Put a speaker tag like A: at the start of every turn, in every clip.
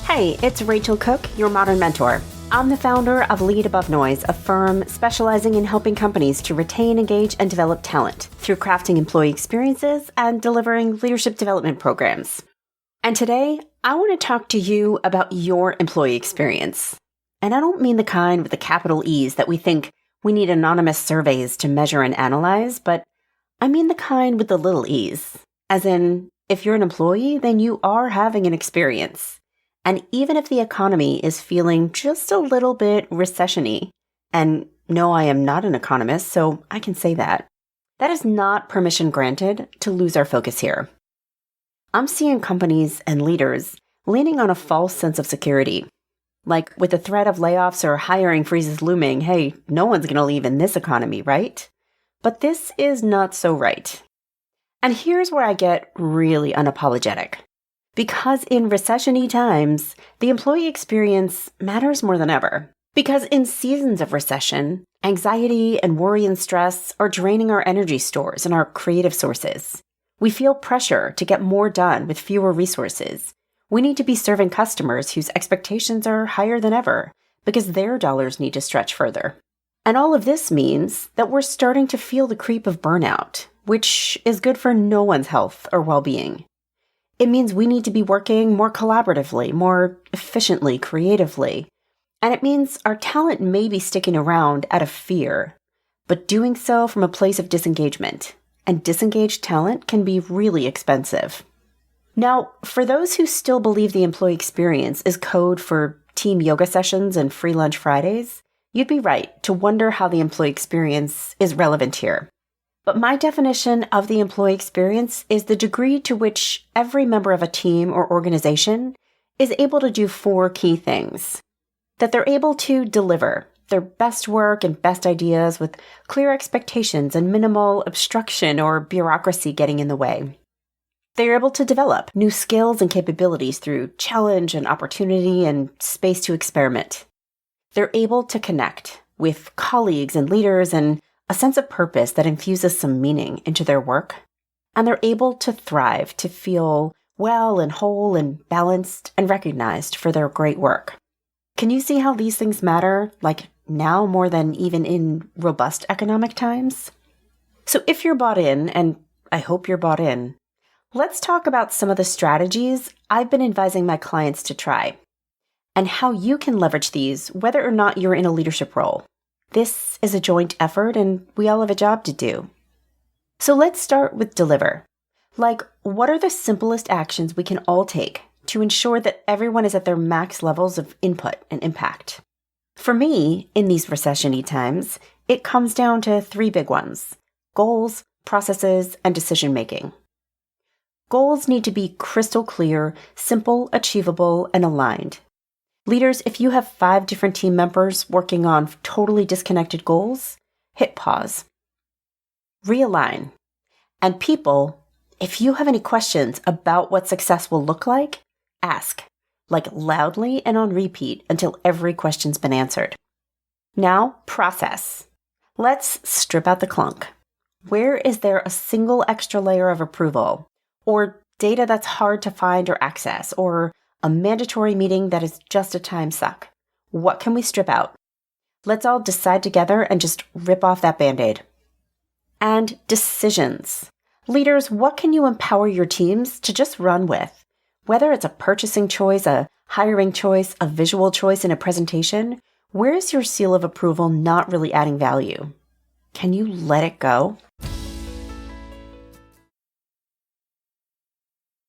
A: Hey, it's Rachel Cooke, your modern mentor. I'm the founder of Lead Above Noise, a firm specializing in helping companies to retain, engage, and develop talent through crafting employee experiences and delivering leadership development programs. And today, I want to talk to you about your employee experience. And I don't mean the kind with the capital E's that we think we need anonymous surveys to measure and analyze, but I mean the kind with the little e's. As in, if you're an employee, then you are having an experience. And even if the economy is feeling just a little bit recession-y, and no, I am not an economist, so I can say that, that is not permission granted to lose our focus here. I'm seeing companies and leaders leaning on a false sense of security. Like with the threat of layoffs or hiring freezes looming, hey, no one's going to leave in this economy, right? But this is not so right. And here's where I get really unapologetic. Because in recession-y times, the employee experience matters more than ever. Because in seasons of recession, anxiety and worry and stress are draining our energy stores and our creative sources. We feel pressure to get more done with fewer resources. We need to be serving customers whose expectations are higher than ever because their dollars need to stretch further. And all of this means that we're starting to feel the creep of burnout, which is good for no one's health or well-being. It means we need to be working more collaboratively, more efficiently, creatively. And it means our talent may be sticking around out of fear, but doing so from a place of disengagement. And disengaged talent can be really expensive. Now, for those who still believe the employee experience is code for team yoga sessions and free lunch Fridays, you'd be right to wonder how the employee experience is relevant here. But my definition of the employee experience is the degree to which every member of a team or organization is able to do 4 key things. That they're able to deliver their best work and best ideas with clear expectations and minimal obstruction or bureaucracy getting in the way. They're able to develop new skills and capabilities through challenge and opportunity and space to experiment. They're able to connect with colleagues and leaders and a sense of purpose that infuses some meaning into their work. And they're able to thrive, to feel well and whole and balanced and recognized for their great work. Can you see how these things matter, like now more than even in robust economic times? So if you're bought in, and I hope you're bought in, let's talk about some of the strategies I've been advising my clients to try, and how you can leverage these whether or not you're in a leadership role. This is a joint effort, and we all have a job to do. So let's start with deliver. Like, what are the simplest actions we can all take to ensure that everyone is at their max levels of input and impact? For me, in these recession-y times, it comes down to 3 big ones: goals, processes, and decision-making. Goals need to be crystal clear, simple, achievable, and aligned. Leaders, if you have 5 different team members working on totally disconnected goals, hit pause. Realign. And people, if you have any questions about what success will look like, ask, like loudly and on repeat until every question's been answered. Now, process. Let's strip out the clunk. Where is there a single extra layer of approval, or data that's hard to find or access, or a mandatory meeting that is just a time suck? What can we strip out? Let's all decide together and just rip off that Band-Aid. And decisions. Leaders, what can you empower your teams to just run with? Whether it's a purchasing choice, a hiring choice, a visual choice in a presentation, where is your seal of approval not really adding value? Can you let it go?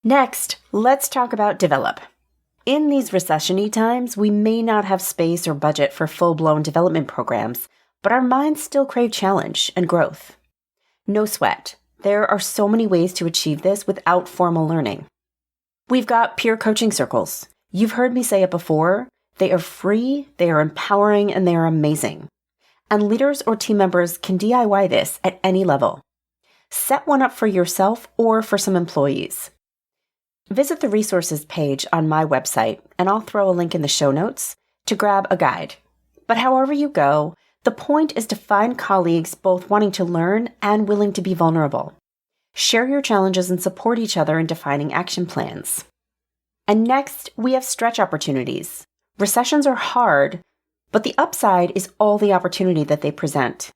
A: Next, let's talk about develop. In these recession-y times, we may not have space or budget for full-blown development programs, but our minds still crave challenge and growth. No sweat. There are so many ways to achieve this without formal learning. We've got peer coaching circles. You've heard me say it before. They are free, they are empowering, and they are amazing. And leaders or team members can DIY this at any level. Set one up for yourself or for some employees. Visit the resources page on my website, and I'll throw a link in the show notes to grab a guide. But however you go, the point is to find colleagues both wanting to learn and willing to be vulnerable. Share your challenges and support each other in defining action plans. And next, we have stretch opportunities. Recessions are hard, but the upside is all the opportunity that they present.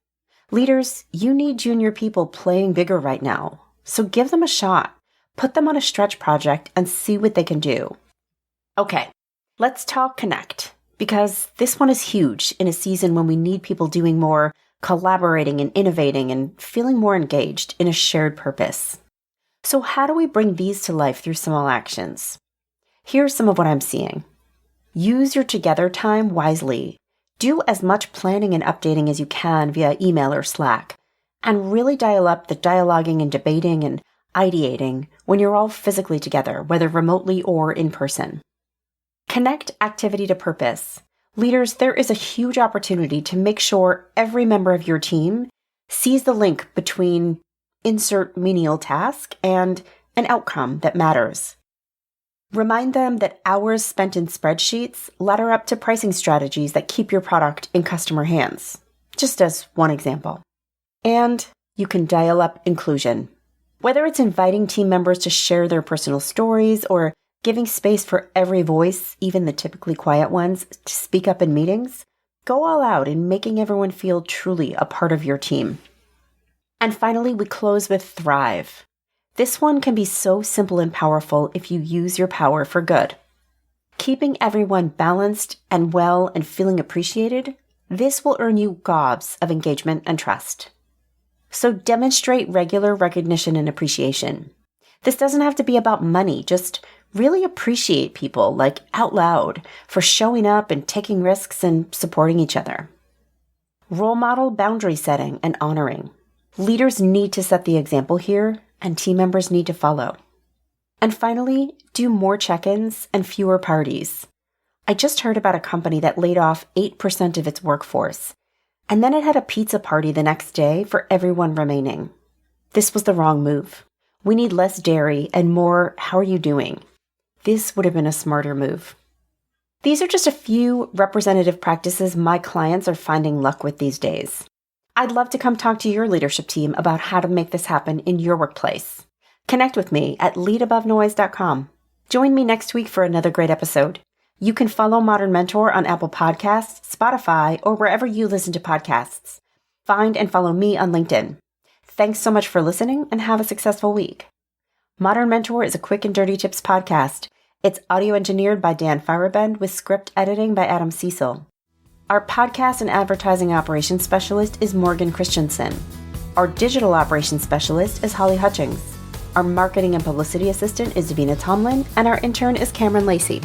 A: Leaders, you need junior people playing bigger right now, so give them a shot. Put them on a stretch project and see what they can do. Okay, let's talk connect, because this one is huge in a season when we need people doing more, collaborating and innovating and feeling more engaged in a shared purpose. So how do we bring these to life through small actions? Here's some of what I'm seeing. Use your together time wisely. Do as much planning and updating as you can via email or Slack, and really dial up the dialoguing and debating and ideating when you're all physically together, whether remotely or in person. Connect activity to purpose. Leaders, there is a huge opportunity to make sure every member of your team sees the link between insert menial task and an outcome that matters. Remind them that hours spent in spreadsheets ladder up to pricing strategies that keep your product in customer hands, just as one example. And you can dial up inclusion. Whether it's inviting team members to share their personal stories or giving space for every voice, even the typically quiet ones, to speak up in meetings, go all out in making everyone feel truly a part of your team. And finally, we close with thrive. This one can be so simple and powerful if you use your power for good. Keeping everyone balanced and well and feeling appreciated, this will earn you gobs of engagement and trust. So demonstrate regular recognition and appreciation. This doesn't have to be about money, just really appreciate people, like out loud, for showing up and taking risks and supporting each other. Role model boundary setting and honoring. Leaders need to set the example here, and team members need to follow. And finally, do more check-ins and fewer parties. I just heard about a company that laid off 8% of its workforce, and then it had a pizza party the next day for everyone remaining. This was the wrong move. We need less dairy and more, how are you doing? This would have been a smarter move. These are just a few representative practices my clients are finding luck with these days. I'd love to come talk to your leadership team about how to make this happen in your workplace. Connect with me at leadabovenoise.com. Join me next week for another great episode. You can follow Modern Mentor on Apple Podcasts, Spotify, or wherever you listen to podcasts. Find and follow me on LinkedIn. Thanks so much for listening and have a successful week. Modern Mentor is a quick and dirty tips podcast. It's audio engineered by Dan Firebend with script editing by Adam Cecil. Our podcast and advertising operations specialist is Morgan Christensen. Our digital operations specialist is Holly Hutchings. Our marketing and publicity assistant is Davina Tomlin, and our intern is Cameron Lacey.